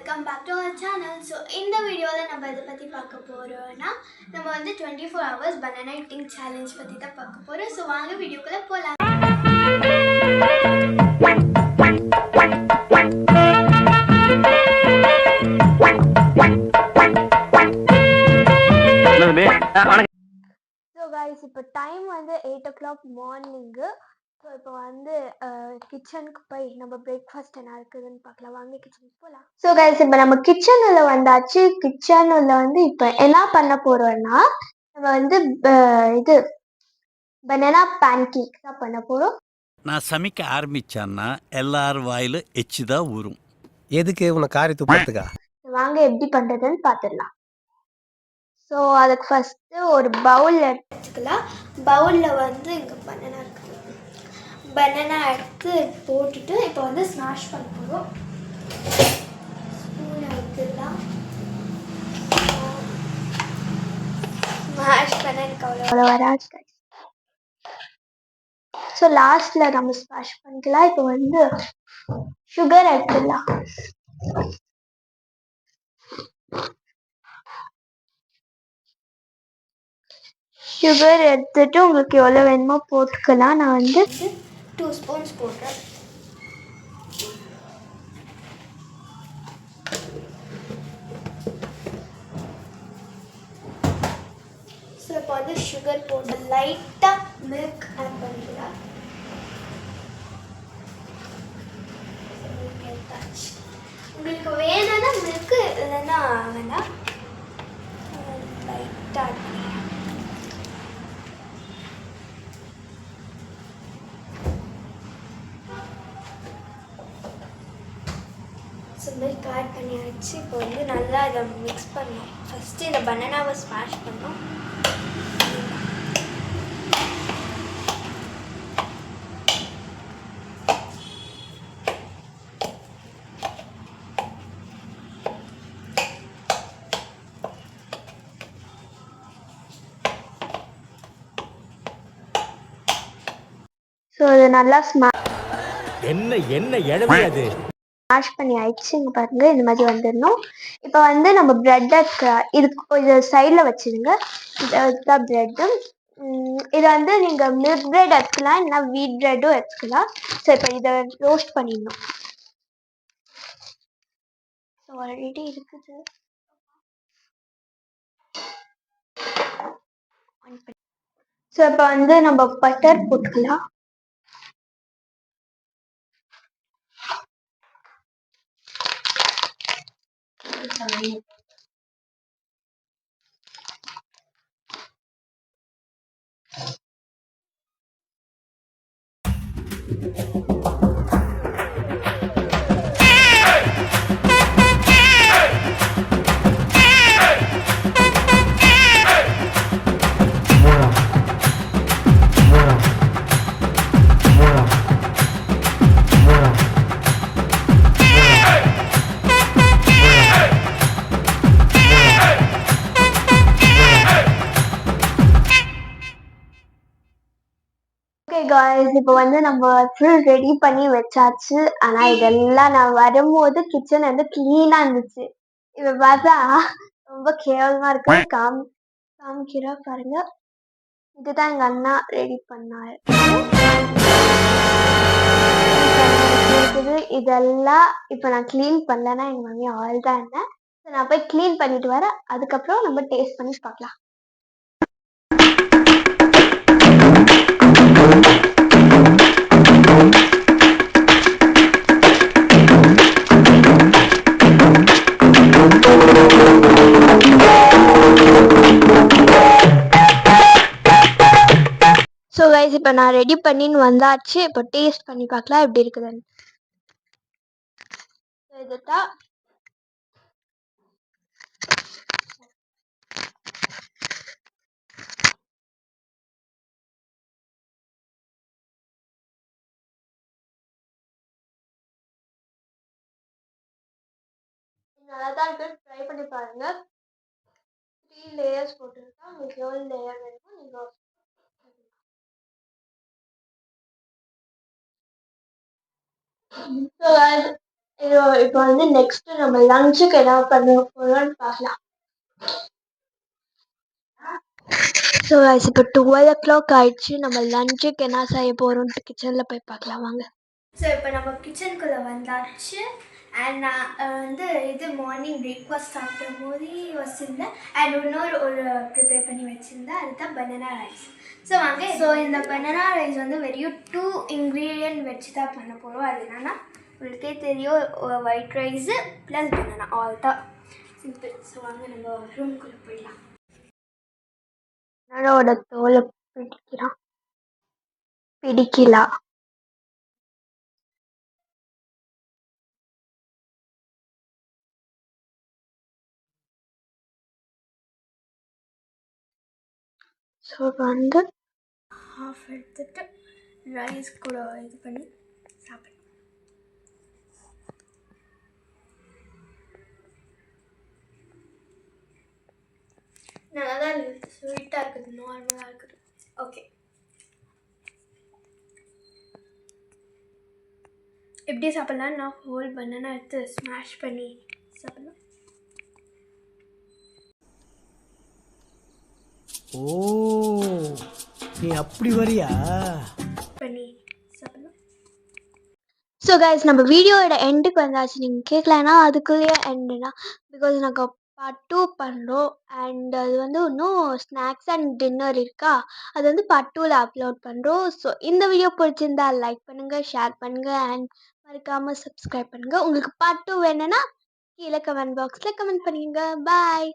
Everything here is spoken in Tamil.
Welcome back to our channel. So இந்த வீடியோவில் நம்ம இதை பற்றி பார்க்க போகிறோன்னா நம்ம வந்து 24 ஹவர்ஸ் பனானா ஈட்டிங் சேலஞ்ச் பற்றி தான் பார்க்க போகிறோம். ஸோ வாங்க வீடியோக்குள்ளே போகலாம். ஸோ கைஸ் இப்போ டைம் வந்து 8 o'clock மார்னிங்கு. ஸோ இப்போ வந்து கிச்சனுக்கு போய் நம்ம பிரேக்ஃபாஸ்ட் என்ன இருக்குதுன்னு பார்க்கலாம். வாங்க கிச்சனுக்கு போகலாம். ஸோ கைஸ் இப்போ நம்ம கிச்சனில் வந்தாச்சு. கிச்சனில் வந்து இப்போ என்ன பண்ண போகிறோன்னா நம்ம வந்து இது பனானா பேன் கேக் தான் பண்ண போகிறோம். நான் சமைக்க ஆரம்பிச்சேன்னா எல்லாரும் வாயில எச்சு தான் ஊறும். எதுக்கு உன்னை காரி துப்புறதுக்கா? வாங்க எப்படி பண்ணுறதுன்னு பார்த்துடலாம். ஸோ அதுக்கு ஃபஸ்ட்டு ஒரு பவுல் எடுத்துக்கலாம். பவுலில் வந்து இங்கே பனானா இருக்குது. பனானா எடுத்து போட்டுட்டு இப்போ வந்து ஸ்மாஷ் பண்ண போகிறோம். ஸ்பூன் எடுத்துடலாம். ஸ்மாஷ் பண்ண எனக்கு அவ்வளோ வராது. ஸோ லாஸ்ட்டில் நம்ம ஸ்மாஷ் பண்ணிக்கலாம். இப்போ வந்து சுகர் எடுத்துடலாம். சுகர் எடுத்துட்டு உங்களுக்கு எவ்வளோ வேணுமோ போட்டுக்கலாம். நான் வந்து 2 ஸ்பூன்ஸ் போடுறேன். ஸோ இப்போ வந்து சுகர் போட்டு லைட்டாக மில்க் ஆட் பண்ணிக்கலாம். உங்களுக்கு வேணும்னா மில்க்கு இல்லைன்னா வேணாம், லைட்டாக ஆட் பண்ணிக்கலாம். மில்க் ஆட் பண்ணியாச்சு. இப்போ வந்து நல்லா இதை மிக்ஸ் பண்ணணும். ஃபஸ்ட்டு இந்த பனானாவை ஸ்மாஷ் பண்ணோம். ஸோ இது நல்லா என்ன இழவியாது ஸ்மாஷ் பண்ணி ஆயிடுச்சு. இங்கே பாருங்க, இந்த மாதிரி வந்துடணும். இப்போ வந்து நம்ம ப்ரெட்டை இது சைடில் வச்சுருங்க. இதுதான் ப்ரெட்டு. இதை வந்து நீங்கள் மில்க் ப்ரெட் எடுத்துக்கலாம், இல்லைனா வீட் ப்ரெட்டும் எடுத்துக்கலாம். ஸோ இப்போ இதை ரோஸ்ட் பண்ணிடணும். ஸோ ஆல்ரெடி இருக்குது. ஸோ இப்போ வந்து நம்ம பட்டர் போட்டுக்கலாம். காய்ஸ் இப்போ வந்து நம்ம ஃபுல் ரெடி பண்ணி வச்சாச்சு. ஆனால் இதெல்லாம் நான் வரும்போது கிச்சன் வந்து க்ளீனாக இருந்துச்சு. இப்போ பார்த்தா ரொம்ப கேவலமாக இருக்கு. காமிக்கிறா பாருங்க. இதுதான் எங்கள் அண்ணா ரெடி பண்ணாரு. இதெல்லாம் இப்போ நான் க்ளீன் பண்ணலன்னா எங்கள் மம்மி ஆயில் தான் என்ன. ஸோ நான் போய் க்ளீன் பண்ணிட்டு வரேன். அதுக்கப்புறம் நம்ம டேஸ்ட் பண்ணி பார்க்கலாம். ஸோ கைஸ் இப்போ நான் ரெடி பண்ணின்னு வந்தாச்சு. இப்போ டேஸ்ட் பண்ணி பார்க்கலாம் எப்படி இருக்குதுன்னு. இதுதான் நல்லா தான் இருக்கு. ட்ரை பண்ணி பாருங்க. 3 லேயர்ஸ் போட்டுருக்கேன். உங்களுக்கு எவ்வளோ லேயர் வேணுமோ நீங்கள் இப்போ வந்து நெக்ஸ்ட் நம்ம லஞ்சுக்கு என்ன பண்ண போறோம்னு பார்க்கலாம். ஸோ இப்போ 12 ஆயிடுச்சு. நம்ம லஞ்சுக்கு என்ன செய்ய போகிறோம்ட்டு கிச்சனில் போய் பார்க்கலாம் வாங்க. ஸோ இப்போ நம்ம கிச்சனுக்குள்ளே வந்தாச்சு. அண்ட் நான் வந்து இது மார்னிங் பிரேக்ஃபாஸ்ட் சாப்பிடும் போது வச்சுருந்தேன். அண்ட் ஒரு ப்ரிப்பேர் பண்ணி வச்சுருந்தேன். அதுதான் பனானா ரைஸ். ஸோ வாங்க. ஸோ இந்த பனானா ரைஸ் வந்து வெறும் 2 இன்க்ரீடியன்ட் வச்சு தான் பண்ண போகிறோம். அது என்னென்னா உங்களுக்கே தெரியும், white rice plus banana, all தான் சிம்பிள். ஸோ வாங்க நம்ம ரூம்குள்ளே போயிடலாம். பனானாவோட தோலை பிடிக்கலாம். ஸோ வந்து ஹாஃப் எடுத்துட்டு ரைஸ் கூட இது பண்ணி சாப்பிடணும். நல்லா தான் இருக்குது, ஸ்வீட்டாக இருக்குது, நார்மலாக இருக்குது. ஓகே, எப்படி சாப்பிட்லாம்? நான் ஹோல் பனானா எடுத்து ஸ்மாஷ் பண்ணி சாப்பிடலாம். ஓ, நீ அப்படி வரியா? பண்ணி சாப்பிடலாம். ஸோ கைஸ், நம்ம வீடியோவோட எண்டுக்கு வந்தாச்சு. நீங்கள் கேட்கலன்னா அதுக்குள்ளேயே எண்டுனா, பிகாஸ் நாங்கள் பார்ட் 2 பண்ணுறோம். அண்ட் அது வந்து இன்னும் ஸ்நாக்ஸ் அண்ட் டின்னர் இருக்கா, அது வந்து பார்ட் 2ல் அப்லோட் பண்ணுறோம். ஸோ இந்த வீடியோ பிடிச்சிருந்தா லைக் பண்ணுங்கள், ஷேர் பண்ணுங்கள், அண்ட் மறக்காமல் சப்ஸ்கிரைப் பண்ணுங்கள். உங்களுக்கு பார்ட் 2 வேணும்னா கீழே கமெண்ட் பாக்ஸில் கமெண்ட் பண்ணிடுங்க. பாய்.